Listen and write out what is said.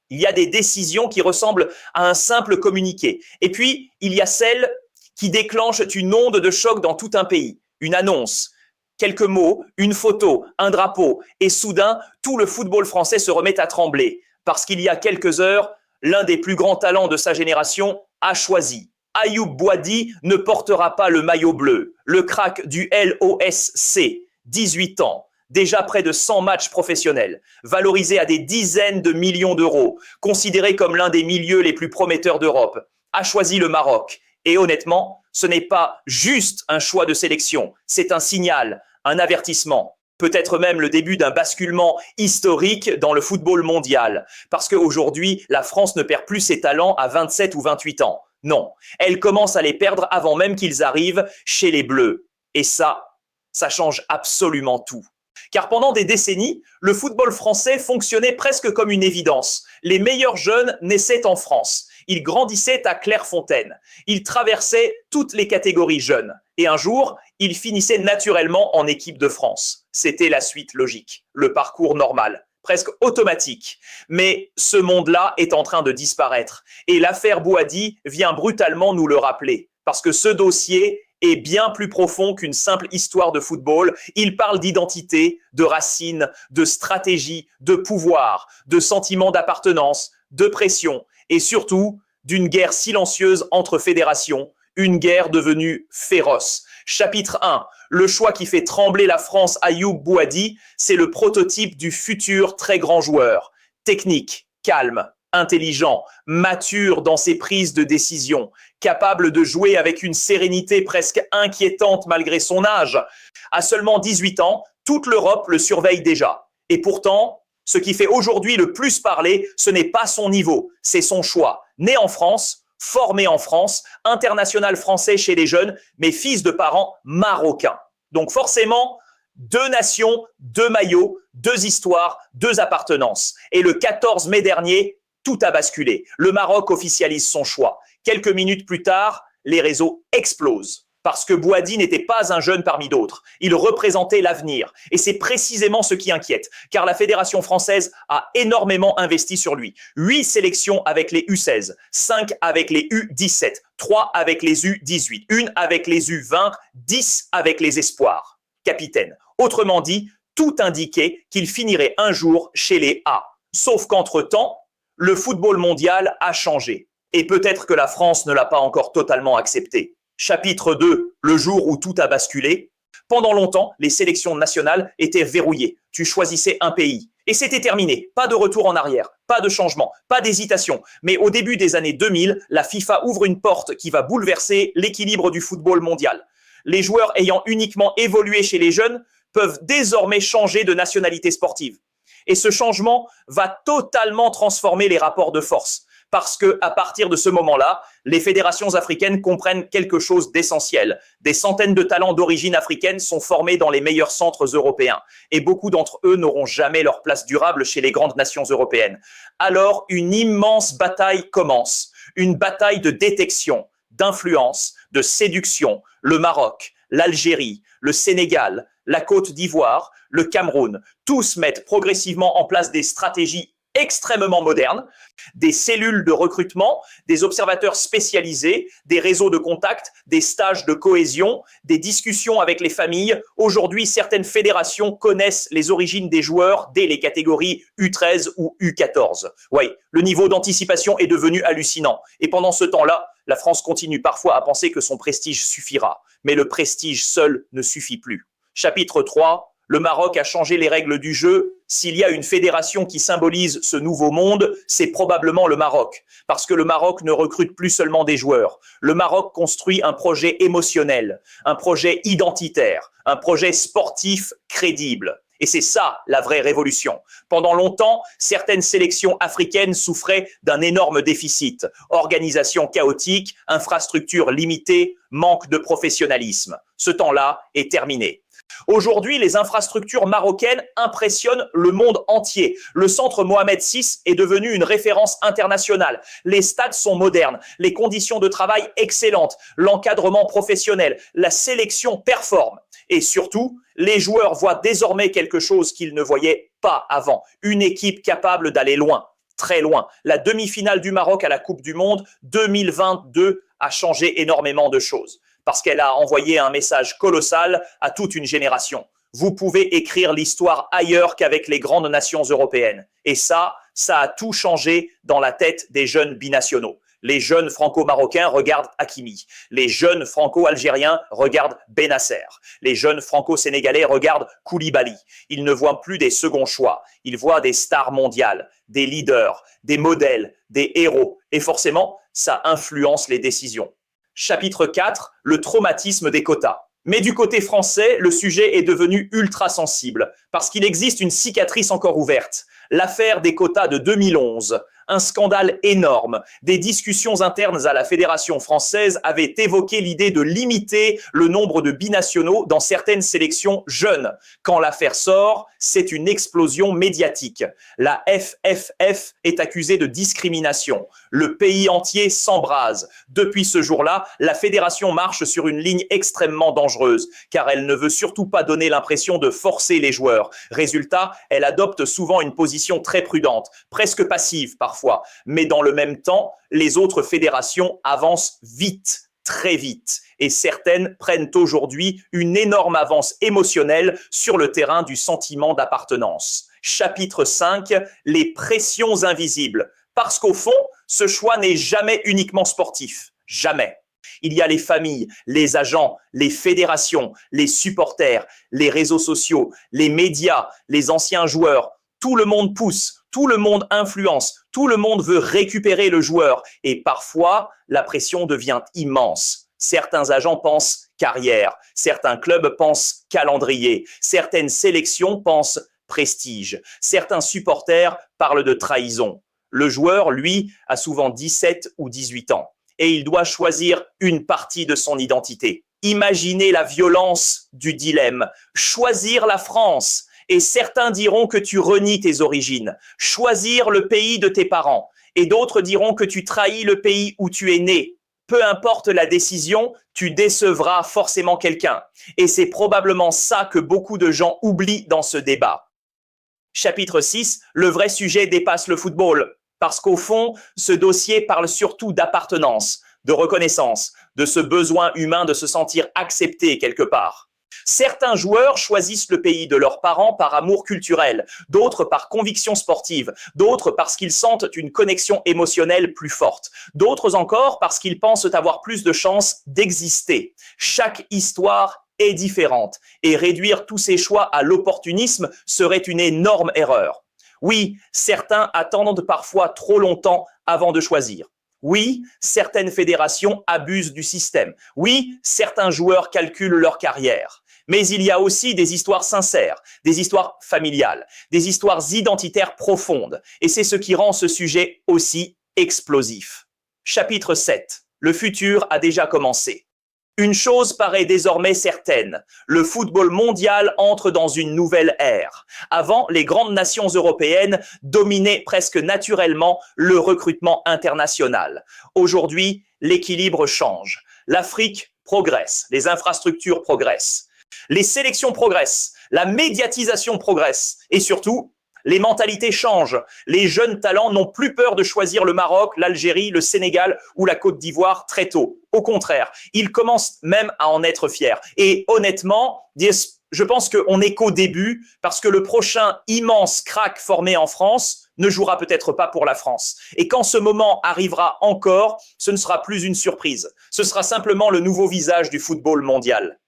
Il y a des décisions qui ressemblent à un simple communiqué. Et puis, il y a celles qui déclenchent une onde de choc dans tout un pays. Une annonce, quelques mots, une photo, un drapeau. Et soudain, tout le football français se remet à trembler. Parce qu'il y a quelques heures, l'un des plus grands talents de sa génération a choisi. Ayoub Boadi ne portera pas le maillot bleu. Le crack du LOSC, 18 ans. Déjà près de 100 matchs professionnels, valorisé à des dizaines de millions d'euros, considéré comme l'un des milieux les plus prometteurs d'Europe, a choisi le Maroc. Et honnêtement, ce n'est pas juste un choix de sélection, c'est un signal, un avertissement, peut-être même le début d'un basculement historique dans le football mondial. Parce qu'aujourd'hui, la France ne perd plus ses talents à 27 ou 28 ans. Non, elle commence à les perdre avant même qu'ils arrivent chez les Bleus. Et ça change absolument tout. Car pendant des décennies, le football français fonctionnait presque comme une évidence. Les meilleurs jeunes naissaient en France. Ils grandissaient à Clairefontaine. Ils traversaient toutes les catégories jeunes. Et un jour, ils finissaient naturellement en équipe de France. C'était la suite logique, le parcours normal, presque automatique. Mais ce monde-là est en train de disparaître. Et l'affaire Boadi vient brutalement nous le rappeler. Parce que ce dossier est bien plus profond qu'une simple histoire de football. Il parle d'identité, de racines, de stratégie, de pouvoir, de sentiment d'appartenance, de pression et surtout d'une guerre silencieuse entre fédérations, une guerre devenue féroce. Chapitre 1, le choix qui fait trembler la France Ayoub Boadi, c'est le prototype du futur très grand joueur. Technique, calme, intelligent, mature dans ses prises de décision, capable de jouer avec une sérénité presque inquiétante malgré son âge. À seulement 18 ans, toute l'Europe le surveille déjà. Et pourtant, ce qui fait aujourd'hui le plus parler, ce n'est pas son niveau, c'est son choix. Né en France, formé en France, international français chez les jeunes, mais fils de parents marocains. Donc forcément, deux nations, deux maillots, deux histoires, deux appartenances. Et le 14 mai dernier, tout a basculé. Le Maroc officialise son choix. Quelques minutes plus tard, les réseaux explosent. Parce que Boadi n'était pas un jeune parmi d'autres. Il représentait l'avenir. Et c'est précisément ce qui inquiète. Car la Fédération française a énormément investi sur lui. 8 sélections avec les U16, 5 avec les U17, 3 avec les U18, 1 avec les U20, 10 avec les espoirs. Capitaine. Autrement dit, tout indiquait qu'il finirait un jour chez les A. Sauf qu'entre-temps, le football mondial a changé. Et peut-être que la France ne l'a pas encore totalement accepté. Chapitre 2, le jour où tout a basculé. Pendant longtemps, les sélections nationales étaient verrouillées. Tu choisissais un pays. Et c'était terminé. Pas de retour en arrière, pas de changement, pas d'hésitation. Mais au début des années 2000, la FIFA ouvre une porte qui va bouleverser l'équilibre du football mondial. Les joueurs ayant uniquement évolué chez les jeunes peuvent désormais changer de nationalité sportive. Et ce changement va totalement transformer les rapports de force. Parce que à partir de ce moment-là, les fédérations africaines comprennent quelque chose d'essentiel. Des centaines de talents d'origine africaine sont formés dans les meilleurs centres européens. Et beaucoup d'entre eux n'auront jamais leur place durable chez les grandes nations européennes. Alors, une immense bataille commence. Une bataille de détection, d'influence, de séduction. Le Maroc, l'Algérie, le Sénégal, la Côte d'Ivoire, le Cameroun, tous mettent progressivement en place des stratégies extrêmement modernes, des cellules de recrutement, des observateurs spécialisés, des réseaux de contacts, des stages de cohésion, des discussions avec les familles. Aujourd'hui, certaines fédérations connaissent les origines des joueurs dès les catégories U13 ou U14. Oui, le niveau d'anticipation est devenu hallucinant. Et pendant ce temps-là, la France continue parfois à penser que son prestige suffira. Mais le prestige seul ne suffit plus. Chapitre 3. Le Maroc a changé les règles du jeu. S'il y a une fédération qui symbolise ce nouveau monde, c'est probablement le Maroc. Parce que le Maroc ne recrute plus seulement des joueurs. Le Maroc construit un projet émotionnel, un projet identitaire, un projet sportif crédible. Et c'est ça la vraie révolution. Pendant longtemps, certaines sélections africaines souffraient d'un énorme déficit. Organisation chaotique, infrastructures limitées, manque de professionnalisme. Ce temps-là est terminé. Aujourd'hui, les infrastructures marocaines impressionnent le monde entier. Le centre Mohamed VI est devenu une référence internationale. Les stades sont modernes, les conditions de travail excellentes, l'encadrement professionnel, la sélection performe. Et surtout, les joueurs voient désormais quelque chose qu'ils ne voyaient pas avant. Une équipe capable d'aller loin. très loin. La demi-finale du Maroc à la Coupe du Monde 2022 a changé énormément de choses parce qu'elle a envoyé un message colossal à toute une génération. Vous pouvez écrire l'histoire ailleurs qu'avec les grandes nations européennes. Et ça a tout changé dans la tête des jeunes binationaux. Les jeunes franco-marocains regardent Hakimi. Les jeunes franco-algériens regardent Benasser. Les jeunes franco-sénégalais regardent Koulibaly. Ils ne voient plus des seconds choix. Ils voient des stars mondiales, des leaders, des modèles, des héros. Et forcément, ça influence les décisions. Chapitre 4, le traumatisme des quotas. Mais du côté français, le sujet est devenu ultra sensible parce qu'il existe une cicatrice encore ouverte. L'affaire des quotas de 2011, un scandale énorme. Des discussions internes à la Fédération française avaient évoqué l'idée de limiter le nombre de binationaux dans certaines sélections jeunes. Quand l'affaire sort, c'est une explosion médiatique. La FFF est accusée de discrimination. Le pays entier s'embrase. Depuis ce jour-là, la Fédération marche sur une ligne extrêmement dangereuse, car elle ne veut surtout pas donner l'impression de forcer les joueurs. Résultat, elle adopte souvent une position très prudente, presque passive parfois. Mais dans le même temps, les autres fédérations avancent vite, très vite. Et certaines prennent aujourd'hui une énorme avance émotionnelle sur le terrain du sentiment d'appartenance. Chapitre 5, les pressions invisibles. Parce qu'au fond, ce choix n'est jamais uniquement sportif. Jamais. Il y a les familles, les agents, les fédérations, les supporters, les réseaux sociaux, les médias, les anciens joueurs. Tout le monde pousse, tout le monde influence, tout le monde veut récupérer le joueur et parfois la pression devient immense. Certains agents pensent carrière, certains clubs pensent calendrier, certaines sélections pensent prestige, certains supporters parlent de trahison. Le joueur, lui, a souvent 17 ou 18 ans et il doit choisir une partie de son identité. Imaginez la violence du dilemme. Choisir la France. Et certains diront que tu renies tes origines. Choisir le pays de tes parents. Et d'autres diront que tu trahis le pays où tu es né. Peu importe la décision, tu décevras forcément quelqu'un. Et c'est probablement ça que beaucoup de gens oublient dans ce débat. Chapitre 6, le vrai sujet dépasse le football. Parce qu'au fond, ce dossier parle surtout d'appartenance, de reconnaissance, de ce besoin humain de se sentir accepté quelque part. Certains joueurs choisissent le pays de leurs parents par amour culturel, d'autres par conviction sportive, d'autres parce qu'ils sentent une connexion émotionnelle plus forte, d'autres encore parce qu'ils pensent avoir plus de chances d'exister. Chaque histoire est différente et réduire tous ces choix à l'opportunisme serait une énorme erreur. Oui, certains attendent parfois trop longtemps avant de choisir. Oui, certaines fédérations abusent du système. Oui, certains joueurs calculent leur carrière. Mais il y a aussi des histoires sincères, des histoires familiales, des histoires identitaires profondes. Et c'est ce qui rend ce sujet aussi explosif. Chapitre 7. Le futur a déjà commencé. Une chose paraît désormais certaine, le football mondial entre dans une nouvelle ère. Avant, les grandes nations européennes dominaient presque naturellement le recrutement international. Aujourd'hui, l'équilibre change. L'Afrique progresse, les infrastructures progressent, les sélections progressent, la médiatisation progresse et surtout, les mentalités changent. Les jeunes talents n'ont plus peur de choisir le Maroc, l'Algérie, le Sénégal ou la Côte d'Ivoire très tôt. Au contraire, ils commencent même à en être fiers. Et honnêtement, je pense qu'on n'est qu'au début parce que le prochain immense crack formé en France ne jouera peut-être pas pour la France. Et quand ce moment arrivera encore, ce ne sera plus une surprise. Ce sera simplement le nouveau visage du football mondial.